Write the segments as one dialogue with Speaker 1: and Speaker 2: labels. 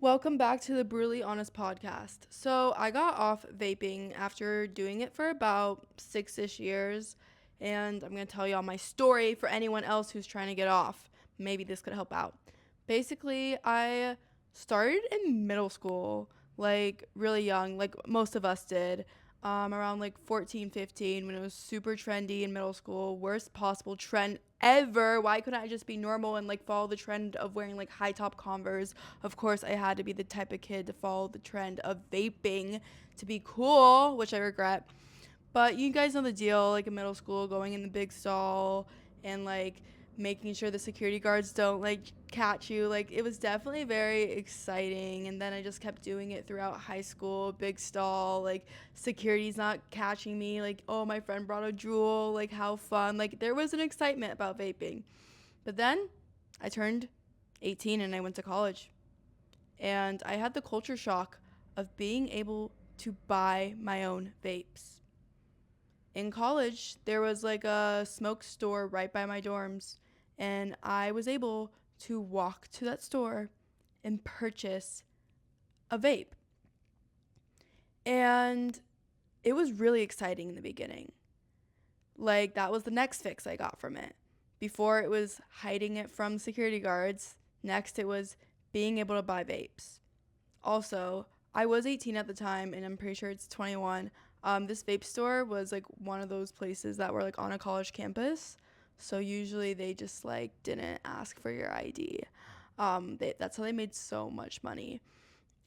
Speaker 1: Welcome back to the Brutally Honest podcast. So, I got off vaping after doing it for about 6-ish years, and I'm going to tell y'all my story for anyone else who's trying to get off. Maybe this could help out. Basically, I started in middle school, like really young, like most of us did, around like 14, 15, when it was super trendy in middle school. Worst possible trend ever. Why couldn't I just be normal and like follow the trend of wearing like high top Converse? Of course, I had to be the type of kid to follow the trend of vaping to be cool, which I regret. But you guys know the deal, like in middle school, going in the big stall and like making sure the security guards don't like catch you. Like it was definitely very exciting. And then I just kept doing it throughout high school, big stall, like security's not catching me. Like, oh, my friend brought a jewel. Like, how fun. Like, there was an excitement about vaping. But then I turned 18 and I went to college. And I had the culture shock of being able to buy my own vapes. In college, there was like a smoke store right by my dorms, and I was able to walk to that store and purchase a vape. And it was really exciting in the beginning. Like, that was the next fix I got from it. Before, it was hiding it from security guards. Next, it was being able to buy vapes. Also, I was 18 at the time, and I'm pretty sure it's 21. This vape store was like one of those places that were like on a college campus. So usually they just like didn't ask for your ID. That's how they made so much money.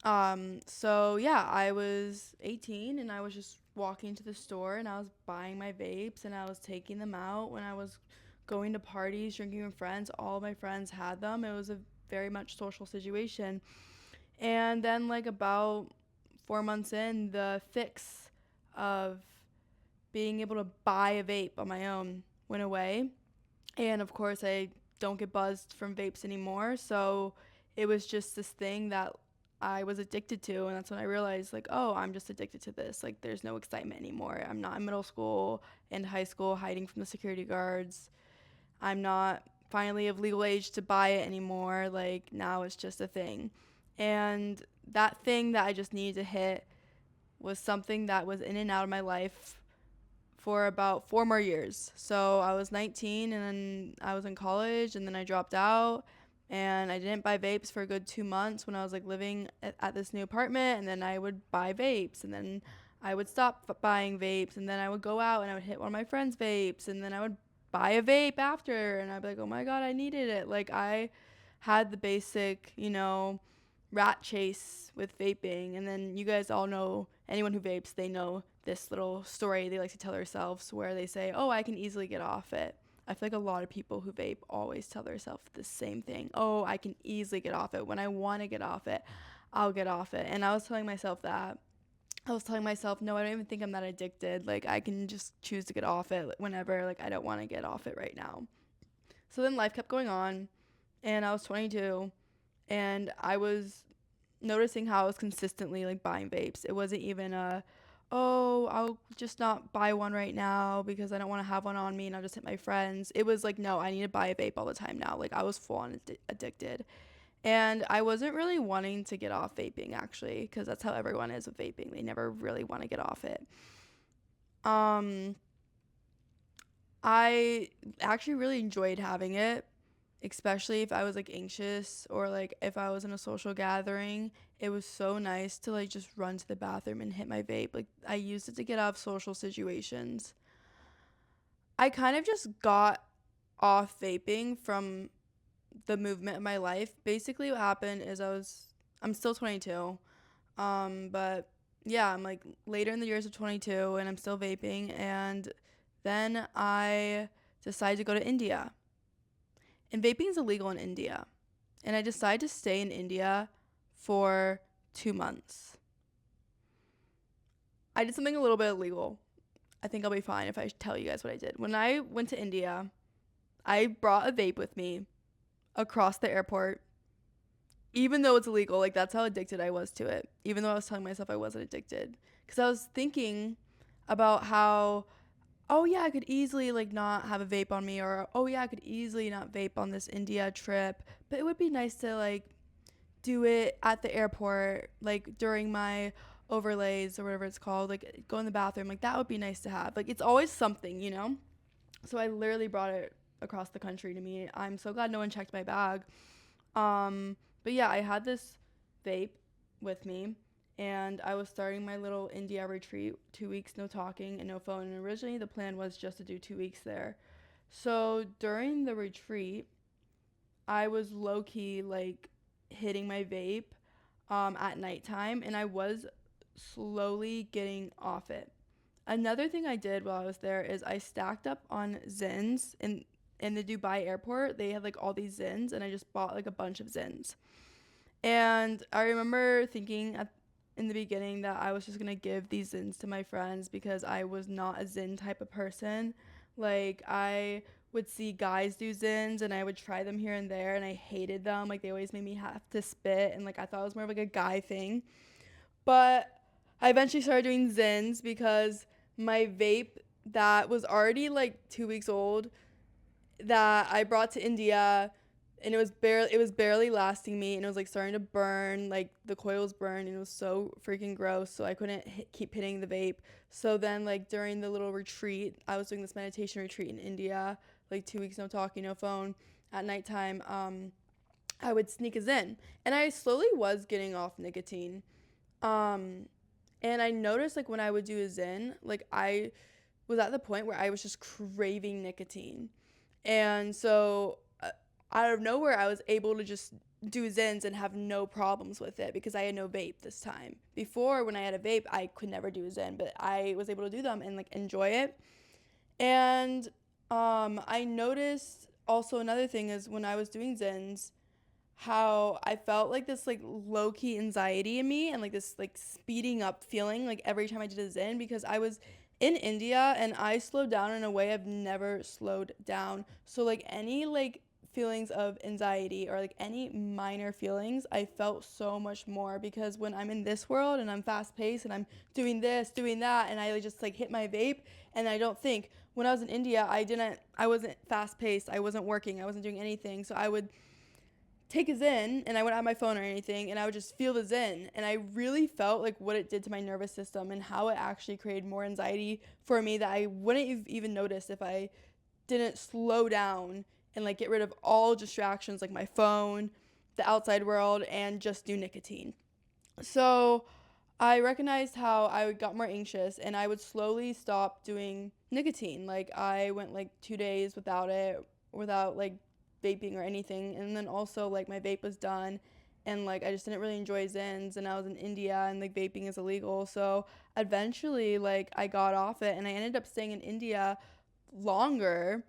Speaker 1: So yeah, I was 18 and I was just walking to the store and I was buying my vapes and I was taking them out when I was going to parties, drinking with friends. All of my friends had them. It was a very much social situation. And then, like, about 4 months in, the fix of being able to buy a vape on my own went away. And of course, I don't get buzzed from vapes anymore. So it was just this thing that I was addicted to. And that's when I realized, like, oh, I'm just addicted to this. Like, there's no excitement anymore. I'm not in middle school and high school hiding from the security guards. I'm not finally of legal age to buy it anymore. Like, now it's just a thing. And that thing that I just needed to hit was something that was in and out of my life for about 4 more years. So I was 19 and then I was in college and then I dropped out and I didn't buy vapes for a good 2 months when I was like living at this new apartment, and then I would buy vapes and then I would stop buying vapes and then I would go out and I would hit one of my friends' vapes and then I would buy a vape after and I'd be like, oh my God, I needed it. Like, I had the basic, rat chase with vaping. And then you guys all know, anyone who vapes, they know this little story they like to tell themselves where they say, oh, I can easily get off it. I feel like a lot of people who vape always tell themselves the same thing. Oh, I can easily get off it. When I want to get off it, I'll get off it. And I was telling myself that. I was telling myself, no, I don't even think I'm that addicted. Like, I can just choose to get off it whenever. Like, I don't want to get off it right now. So then life kept going on, and I was 22, and I was noticing how I was consistently like buying vapes. It wasn't even oh, I'll just not buy one right now because I don't want to have one on me and I'll just hit my friends. It was like, no, I need to buy a vape all the time now. Like, I was full on addicted. And I wasn't really wanting to get off vaping, actually, because that's how everyone is with vaping. They never really want to get off it. Um, I actually really enjoyed having it, especially if I was like anxious or like if I was in a social gathering. It was so nice to like just run to the bathroom and hit my vape. Like, I used it to get out of social situations. I kind of just got off vaping from the movement of my life. Basically what happened is I'm still 22. But yeah, I'm like later in the years of 22 and I'm still vaping, and then I decided to go to India. And vaping is illegal in India. And I decided to stay in India for 2 months. I did something a little bit illegal. I think I'll be fine if I tell you guys what I did. When I went to India, I brought a vape with me across the airport, even though it's illegal. Like, that's how addicted I was to it, even though I was telling myself I wasn't addicted. Because I was thinking about how, oh yeah, I could easily like not have a vape on me, or oh yeah, I could easily not vape on this India trip, but it would be nice to like do it at the airport, like during my overlays or whatever it's called, like go in the bathroom. Like that would be nice to have. Like it's always something, you know? So I literally brought it across the country to me. I'm so glad no one checked my bag. But yeah, I had this vape with me, and I was starting my little India retreat, 2 weeks no talking and no phone. And originally the plan was just to do 2 weeks there. So during the retreat, I was low key like hitting my vape at nighttime, and I was slowly getting off it. Another thing I did while I was there is I stacked up on Zyns in the Dubai airport. They had like all these Zyns, and I just bought like a bunch of Zyns. And I remember thinking in the beginning that I was just gonna give these Zyns to my friends because I was not a Zyn type of person. Like I would see guys do Zyns and I would try them here and there, and I hated them. Like they always made me have to spit, and like I thought it was more of like a guy thing. But I eventually started doing Zyns because my vape that was already like 2 weeks old that I brought to India, and it was barely lasting me, and it was like starting to burn, like the coils burned, and it was so freaking gross, so I couldn't keep hitting the vape. So then like during the little retreat, I was doing this meditation retreat in India, like 2 weeks no talking, no phone at nighttime. I would sneak us in, and I slowly was getting off nicotine. um and I noticed like when I would do a Zen, like I was at the point where I was just craving nicotine. And so out of nowhere, I was able to just do Zins and have no problems with it because I had no vape this time. Before, when I had a vape, I could never do a Zen, but I was able to do them and like enjoy it. And I noticed also another thing is when I was doing Zins, how I felt like this like low key anxiety in me and like this like speeding up feeling like every time I did a Zen because I was in India and I slowed down in a way I've never slowed down. So like any like feelings of anxiety or like any minor feelings, I felt so much more because when I'm in this world and I'm fast paced and I'm doing this, doing that, and I like, just like hit my vape and I don't think. When I was in India, I wasn't fast paced, I wasn't working, I wasn't doing anything. So I would take a Zen and I wouldn't have my phone or anything and I would just feel the Zen, and I really felt like what it did to my nervous system and how it actually created more anxiety for me that I wouldn't have even noticed if I didn't slow down and like get rid of all distractions like my phone, the outside world, and just do nicotine. So I recognized how I got more anxious and I would slowly stop doing nicotine. Like I went like 2 days without it, without like vaping or anything. And then also like my vape was done and like I just didn't really enjoy Zins, and I was in India and like vaping is illegal. So eventually like I got off it and I ended up staying in India longer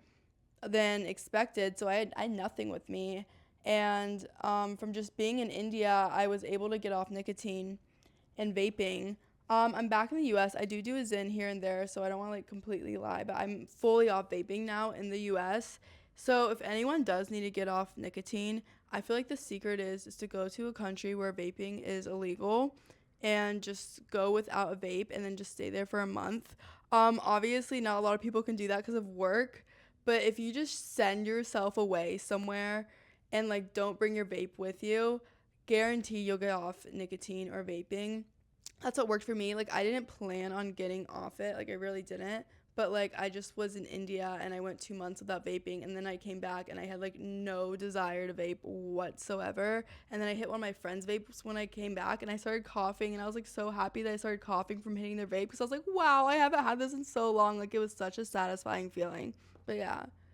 Speaker 1: than expected. So I had nothing with me. And from just being in India, I was able to get off nicotine and vaping. I'm back in the US. I do a Zyn here and there, so I don't want to like completely lie, but I'm fully off vaping now in the US. So if anyone does need to get off nicotine, I feel like the secret is to go to a country where vaping is illegal and just go without a vape and then just stay there for a month. Obviously not a lot of people can do that because of work, but if you just send yourself away somewhere and like don't bring your vape with you, guarantee you'll get off nicotine or vaping. That's what worked for me. Like I didn't plan on getting off it. Like I really didn't. But like I just was in India and I went 2 months without vaping, and then I came back and I had like no desire to vape whatsoever. And then I hit one of my friends' vapes when I came back and I started coughing, and I was like so happy that I started coughing from hitting their vape because I was like, wow, I haven't had this in so long. Like it was such a satisfying feeling. But yeah.